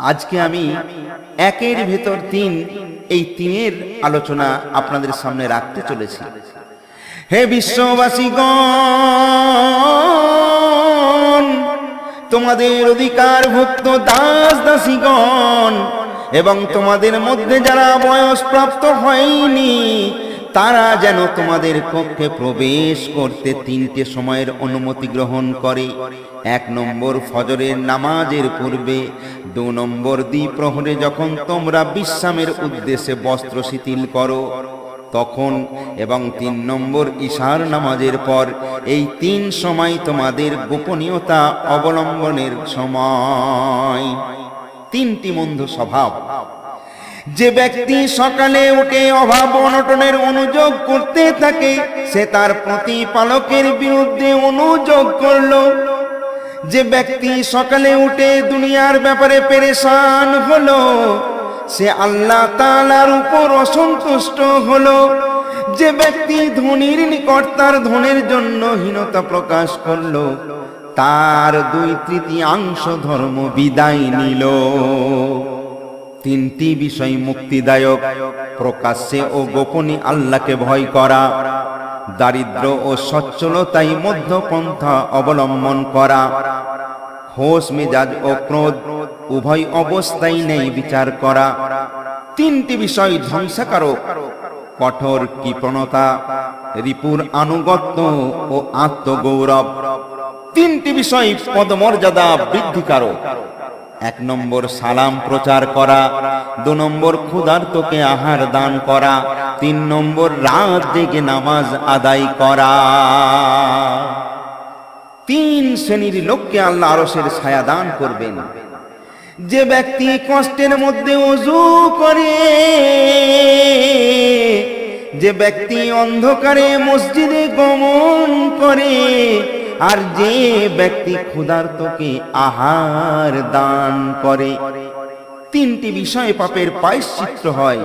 আজকে আমি একের ভেতর তিন, এই তিনের আলোচনা আপনাদের সামনে রাখতে চলেছি। হে বিশ্ববাসীগণ, তোমাদের অধিকারভুক্ত দাস দাসীগণ এবং তোমাদের মধ্যে যারা বয়সপ্রাপ্ত হয়নি তারা যেন তোমাদের কক্ষে প্রবেশ করতে তিনটে সময়ের অনুমতি গ্রহণ করে। 1 নম্বর ফজরের নামাজের পূর্বে, 2 নম্বর দ্বিপ্রহরে যখন তোমরা বিশ্রামের উদ্দেশ্যে বস্ত্র শিথিল করো তখন, এবং 3 নম্বর ঈশার নামাজের পর। এই 3 সময় তোমাদের গোপনীয়তা অবলম্বনের সময়। 3টি মন্দ স্বভাব। যে ব্যক্তি সকালে উঠে অভাব অনটনের অনুযোগ করতে থাকে সে তার প্রতিপালকের বিরুদ্ধে অনুযোগ করলো। যে ব্যক্তি সকালে উঠে দুনিয়ার ব্যাপারে পেরেশান হলো সে আল্লাহ তাআলার উপর অসন্তুষ্ট হলো। যে ব্যক্তি ধনীর নিকট তার ধনের জন্য হীনতা প্রকাশ করলো তার 2/3 ধর্ম বিদায় নিল। 3টি বিষয় মুক্তিদায়ক: প্রকাশ্যে ও গোপনে আল্লাহকে ভয় করা, দারিদ্র ও সচ্ছলতায় মধ্যপন্থা অবলম্বন করা, হোশ মেজাজ ও ক্রোধ উভয় অবস্থায় নেই বিচার করা। 3টি বিষয় ধ্বংসকারক: কঠোর কৃপণতা, রিপুর আনুগত্য ও আত্মগৌরব। 3টি বিষয় পদমর্যাদা বৃদ্ধিকারক: 1 নম্বর সালাম প্রচার করা, 2 নম্বর ক্ষুধার্তকে আহার দান করা, 3 নম্বর রাত জেগে নামাজ আদায় করা। 3 শ্রেণীর লোককে আল্লাহ আরশের ছায়া দান করবেন। যে ব্যক্তি কষ্টের মধ্যে ওযু করে, যে ব্যক্তি অন্ধকারে মসজিদে গমন করে, আর যে ব্যক্তি ক্ষুধার্তকে আহার দান করে। 3টি বিষয় পাপের প্রায়শ্চিত্ত হয়।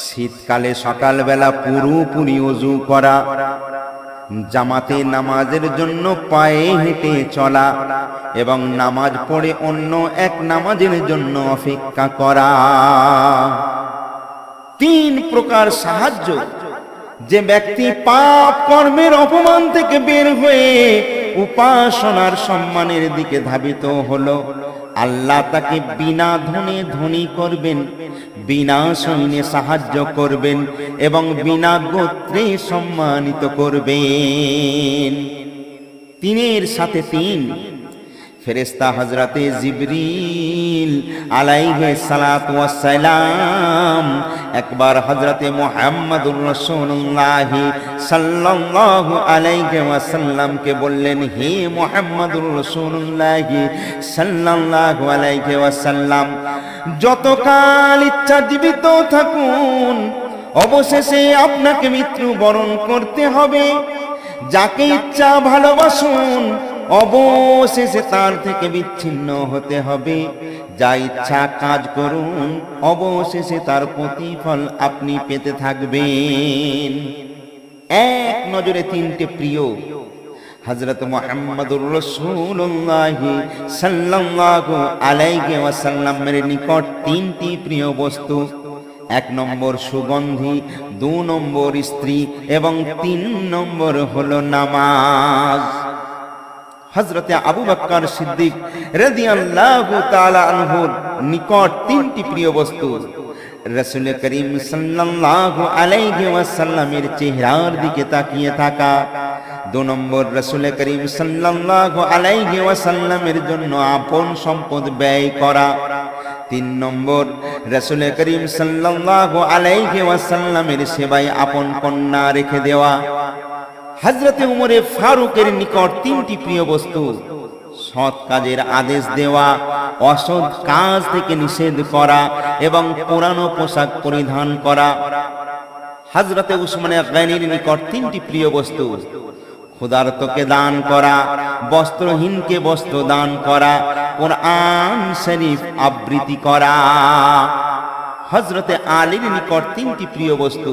শীতকালে সকালবেলা পুরোপুরি ওযু করা, জামাতে নামাজের জন্য পায়ে হেঁটে চলা এবং নামাজ পড়ে অন্য এক নামাজের জন্য অপেক্ষা করা। 3 প্রকার সাহায্য। যে ব্যক্তি পাপ কর্মের অপমান থেকে বের হয়ে উপাসনার সম্মানের দিকে ধাবিত হলো, আল্লাহ তাকে বিনা ধনে ধনী করবেন, বিনা সৈন্যে সাহায্য করবেন এবং বিনা গোত্রে সম্মানিত করবেন। 3-এর সাথে 3। ফেরেশতা হযরতে জিবরিল আলাইহিস সালাতু ওয়াস সালাম একবার হযরতে মুহাম্মদুর রাসূলুল্লাহ সাল্লাল্লাহু আলাইহি ওয়াসাল্লামকে বললেন, হে মুহাম্মদুর রাসূলুল্লাহ সাল্লাল্লাহু আলাইহি ওয়াসাল্লাম, যতকাল ইচ্ছা জীবিত থাকুন অবশেষে আপনাকে মৃত্যুবরণ করতে হবে। যাকে ইচ্ছা ভালোবাসুন অবশেষে তার থেকে বিচ্ছিন্ন হতে হবে। যা ইচ্ছা কাজ করুন অবশেষে তার প্রতিফল আপনি পেতে থাকবেন। এক নজরে 3টে প্রিয় হযরত মুহাম্মদুর রাসূলুল্লাহ সাল্লাল্লাহু আলাইহি ওয়াসাল্লামের নিকট 3টি প্রিয় বস্তু: 1 নম্বর সুগন্ধি, 2 নম্বর স্ত্রী এবং 3 নম্বর হলো নামাজ। হযরতে আবু বকর সিদ্দিক রাদিয়াল্লাহু তাআলা আনহুর নিকট 3টি প্রিয় বস্তু: রাসূল করিম সাল্লাল্লাহু আলাইহি ওয়াসাল্লামের চেহারার দিকে তাকিয়ে থাকা, 2 নম্বর রাসূল করিম সাল্লাল্লাহু আলাইহি ওয়াসাল্লামের জন্য আপন সম্পদ ব্যয় করা, 3 নম্বর রাসূল করিম সাল্লাল্লাহু আলাইহি ওয়াসাল্লামের সেবায় আপন কন্যা রেখে দেওয়া। হযরতে উমরে ফারুকের নিকট 3টি প্রিয় বস্তু: সৎ কাজের আদেশ দেওয়া, অসৎ কাজ থেকে নিষেধ করা এবং পুরানো পোশাক পরিধান করা। হযরতে উসমানে গনির নিকট 3টি প্রিয় বস্তু: ক্ষুধার্তকে দান করা, বস্ত্রহীনকে বস্ত্র দান করা, কোরআন শরীফ আবৃত্তি করা। হযরতে আলীর নিকট 3টি প্রিয় বস্তু: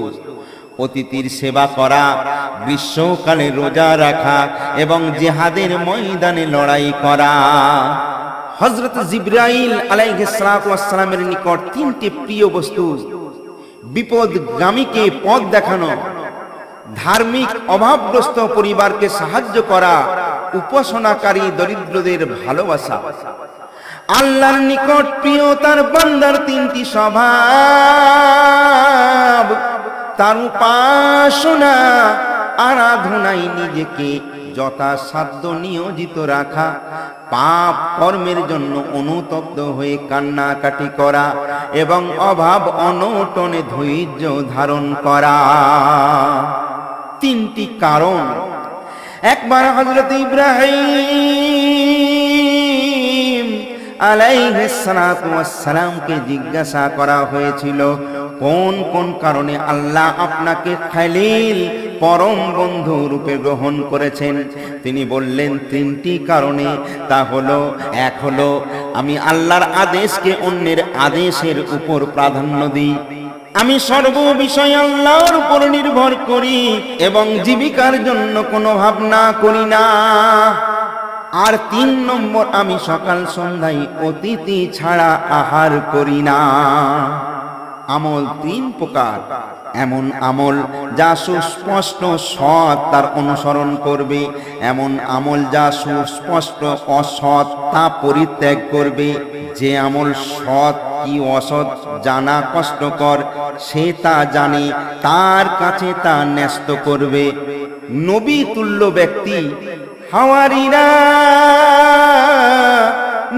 অতিথির সেবা করা, গ্রীষ্মকালে রোজা রাখা এবং জিহাদের ময়দানে লড়াই করা। হযরত জিবরাইল আলাইহিস সালাতু ওয়াস সালামের নিকট তিনটি প্রিয় বস্তু: বিপদগামীকে পথ দেখানো, ধার্মিক অভাবগ্রস্ত পরিবারকে সাহায্য করা, উপাসনাকারী দরিদ্রদের ভালোবাসা। আল্লাহর নিকট প্রিয় তার বান্দার তিনটি স্বভাব: তার উপাসনা, আরাধনায় নিজেকে যথাসাধ্য নিয়োজিত রাখা, পাপ কর্মের জন্য অনুতপ্ত হয়ে কান্নাকাটি করা এবং অভাব অনটনে ধৈর্য ধারণ করা। তিনটি কারণ। একবার হযরত ইব্রাহিম আলাইহিস সালাতু ওয়াস সালামকে জিজ্ঞাসা করা হয়েছিল, কোন কোন কারণে আল্লাহ আপনাকে খলিল পরম বন্ধু রূপে গ্রহণ করেছেন? তিনি বললেন তিনটি কারণে। তা হলো, এক হলো আমি আল্লাহর আদেশকে অন্যের আদেশের উপর প্রাধান্য দিই, আমি সর্ব বিষয় আল্লাহর উপর নির্ভর করি এবং জীবিকার জন্য কোনো ভাবনা করি না। আর ৩ নম্বর, আমি সকাল সন্ধ্যায় অতিথি ছাড়া আহার করি না। আমল ৩ প্রকার। এমন আমল যা সুস্পষ্ট সৎ, তার অনুসরণ করবে। এমন আমল যা সুস্পষ্ট অসৎ, তা পরিত্যাগ করবে। যে আমল সৎ কি অসৎ জানা কষ্টকর, সে তা জানে, তার কাছে তা ন্যস্ত করবে। নবী তুল্য ব্যক্তি হাওয়ারীরা,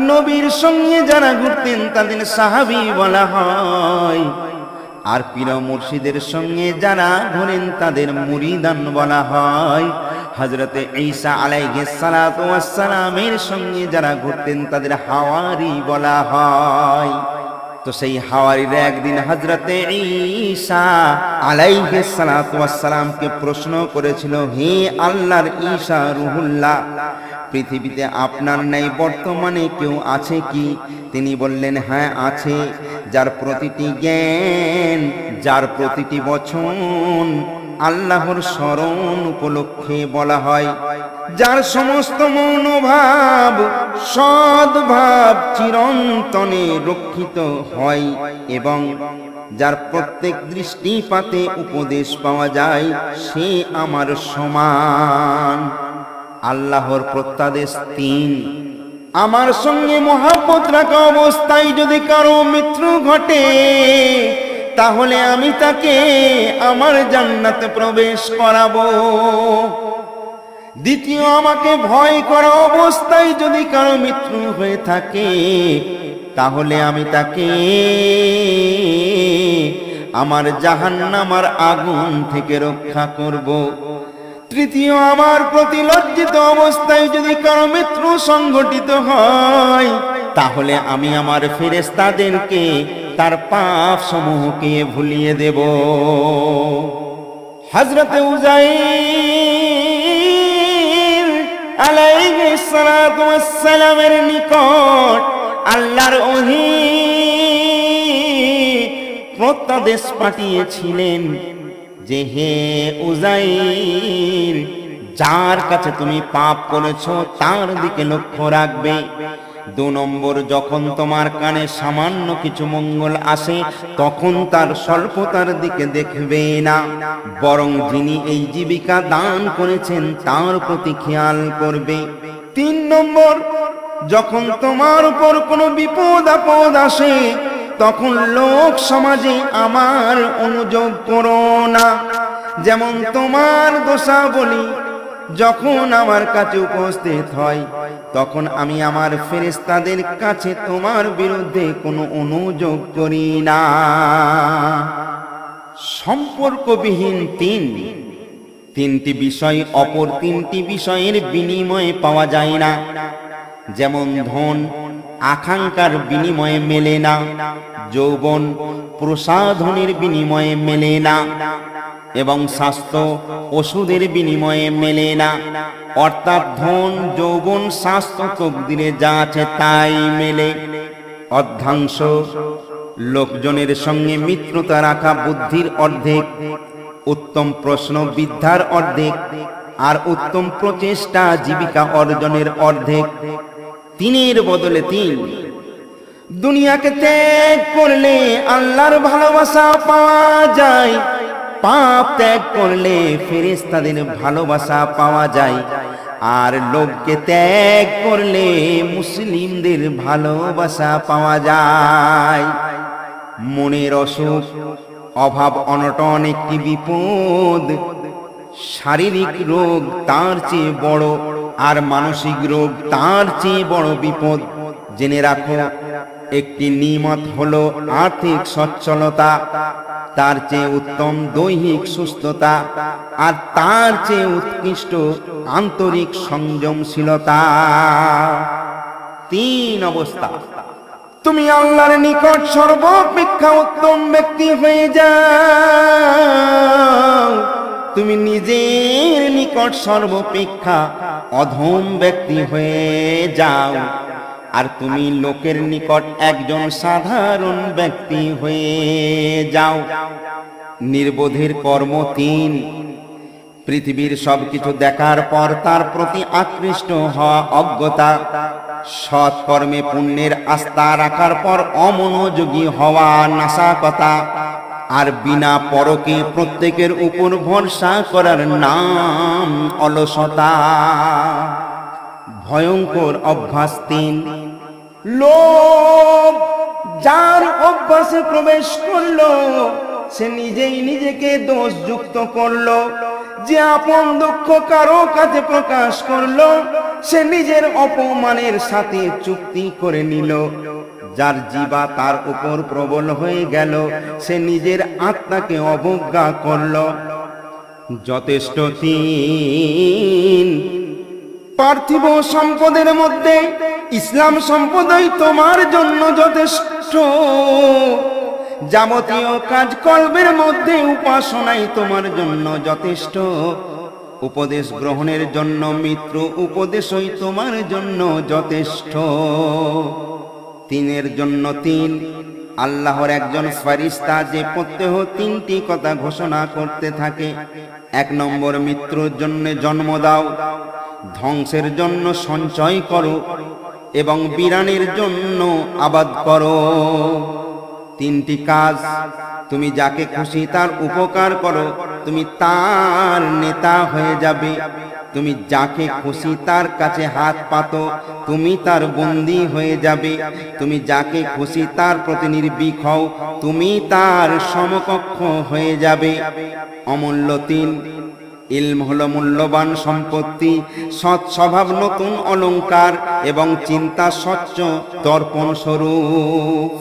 নবীর সঙ্গে যারা ঘুরতেন তাদের সাহাবী বলা হয়। আর পীর মুর্শিদের সঙ্গে যারা ঘোরেন তাদের মুরিদান বলা হয়। হযরত ঈসা আলাইহিস সালাতু ওয়াস সালামের সঙ্গে যারা ঘুরতেন তাদের হাওয়ারী বলা হয়। তো সেই হাওয়ারীরা একদিন হযরত ঈসা আলাইহিস সালাতু ওয়াস সালামকে প্রশ্ন করেছিল, হে আল্লাহর ঈসা রুহুল্লাহ, পৃথিবীতে আপনার ন্যায় বর্তমানে কেউ আছে কি? তিনি বললেন, হ্যাঁ আছে, যার প্রতিটি জ্ঞান, যার প্রতিটি বচন আল্লাহর স্মরণ উপলক্ষে বলা হয়, যার সমস্ত মনোভাব সদ্ভাব চিরন্তনে রক্ষিত হয় এবং যার প্রত্যেক দৃষ্টিপাতে উপদেশ পাওয়া যায়, সে আমার সমান। আল্লাহর প্রত্যাদেশ ৩। আমার সঙ্গে মহব্বত রাখা অবস্থায় যদি কারো মৃত্যু ঘটে, তাহলে আমি তাকে আমার জান্নাতে প্রবেশ করাবো। দ্বিতীয়, আমাকে ভয় করা অবস্থায় যদি কারো মৃত্যু হয়ে থাকে, তাহলে আমি তাকে আমার জাহান্নামের আগুন থেকে রক্ষা করব। তৃতীয়, আমার প্রতি লজ্জিত অবস্থায় যদি কারো মৃত্যু সংঘটিত হয়, তাহলে আমি আমার ফেরেশতাদেরকে তার পাপ সমূহকে ভুলিয়ে দেব। হযরত উযাইর আলাইহিস সালাতু ওয়াস সালামের নিকট আল্লাহর ওহী প্রত্যাদেশ পাঠিয়েছিলেন যে, হে উযাইর, যার কাছে তুমি পাপ করেছো তার দিকে লক্ষ্য রাখবে। ২ নম্বর, যখন তোমার কানে সামান্য কিছু মঙ্গল আসে, তখন তার স্বল্পতার দিকে দেখবে না, বরং যিনি এই জীবিকা দান করেছেন তার প্রতি খেয়াল করবে। ৩ নম্বর, যখন তোমার উপর কোনো বিপদ আপদ আসে, তখন লোক সমাজে আমার অনুযোগ করো না। যেমন তোমার দোষাবলী যখন আমার কাছে উপস্থিত হয়, তখন আমি আমার ফেরেশতাদের কাছে তোমার বিরুদ্ধে কোনো অনুযোগ করি না। সম্পর্কবিহীন ৩টি বিষয় অপর ৩টি বিষয়ের বিনিময়ে পাওয়া যায় না। যেমন ধন আকাঙ্ক্ষার বিনিময়ে মেলে না, যৌবন প্রসাধনের বিনিময়ে মেলে না, এবং স্বাস্থ্য ওষুধের বিনিময়ে মেলে না। অর্থাৎ ধন, যৌবন, স্বাস্থ্য তকদিরে যা আছে তাই মেলে। অর্ধাংশ লোকজনের সঙ্গে মিত্রতা রাখা বুদ্ধির অর্ধেক, উত্তম প্রশ্ন বিদ্যার অর্ধেক, আর উত্তম প্রচেষ্টা জীবিকা অর্জনের অর্ধেক। তিনের বদলে তিন। দুনিয়াকে ত্যাগ করলে আল্লাহর ভালোবাসা পাওয়া যায়, পাপ ত্যাগ করলে ফেরেশতাদের ভালোবাসা পাওয়া যায়, আর লোভকে ত্যাগ করলে মুসলিমদের ভালোবাসা পাওয়া যায়। মনের অসুখ, অভাব, অনটন একটি বিপদ। শারীরিক রোগ তার চেয়ে বড়, আর মানসিক রোগ তার চেয়ে বড় বিপদ। জেনে রাখো, একটি নিয়ামত হলো আর্থিক সচ্ছলতা, তার চেয়ে উত্তম দৈহিক সুস্থতা, আর তার চেয়ে উৎকৃষ্ট আন্তরিক সংযমশীলতা। তিন অবস্থা। তুমি আল্লাহর নিকট সর্বাপেক্ষা উত্তম ব্যক্তি হয়ে যাও, তুমি নিজের নিকট সর্বাপেক্ষা অধম ব্যক্তি হয়ে যাও, আর তুমি লোকের নিকট একজন সাধারণ ব্যক্তি হয়ে যাও। নির্বোধের কর্ম তিন। পৃথিবীর সবকিছু দেখার পর তার প্রতি আকৃষ্ট হওয়া অজ্ঞতা, সৎ কর্মে পুণ্যের আস্থা রাখার পর অমনোযোগী হওয়া নাশকতা, আর বিনা পরকে প্রত্যেকের উপর ভরসা করার নাম অলসতা। ভয়ঙ্কর অভ্যাস তিন। লোভ যার অভ্যাসে প্রবেশ করলো, সে নিজেই নিজেকে দোষযুক্ত করলো। যে আপন দুঃখ কারো কাছে প্রকাশ করলো, সে নিজের অপমানের সাথে চুক্তি করে নিল। যার জিহ্বা তার উপর প্রবল হয়ে গেল, সে নিজের আত্মাকে অবজ্ঞা করলো। যথেষ্ট তিন। পার্থিব সম্পদের মধ্যে ইসলাম সম্পদই তোমার জন্য যথেষ্ট। যাবতীয় কাজকর্মের মধ্যে উপাসনাই তোমার জন্য যথেষ্ট। উপদেশ গ্রহণের জন্য মিত্র উপদেশই তোমার জন্য যথেষ্ট। তিনের জন্য তিন। আল্লাহর একজন ফেরেশতা যে প্রত্যহ তিনটি কথা ঘোষণা করতে থাকে। 1 নম্বর, মৃত্যুর জন্য জন্ম দাও, ধ্বংসের জন্য সঞ্চয় করো, এবং বিরানের জন্য আবাদ করো। তিনটি কাজ। তুমি যাকে খুশি তার উপকার করো, তুমি তার নেতা হয়ে যাবে। তুমি যাকে খুশি তার কাছে হাত পাতো, তুমি তার বন্দী হয়ে যাবে। তুমি যাকে খুশি তার প্রতি নির্ভীক হও, তুমি তার সমকক্ষ হয়ে যাবে। অমূল্য তিন। ইলম হলো মূল্যবান সম্পত্তি, সৎ স্বভাব নতুন অলংকার, এবং চিন্তা স্বচ্ছ দর্পণ স্বরূপ।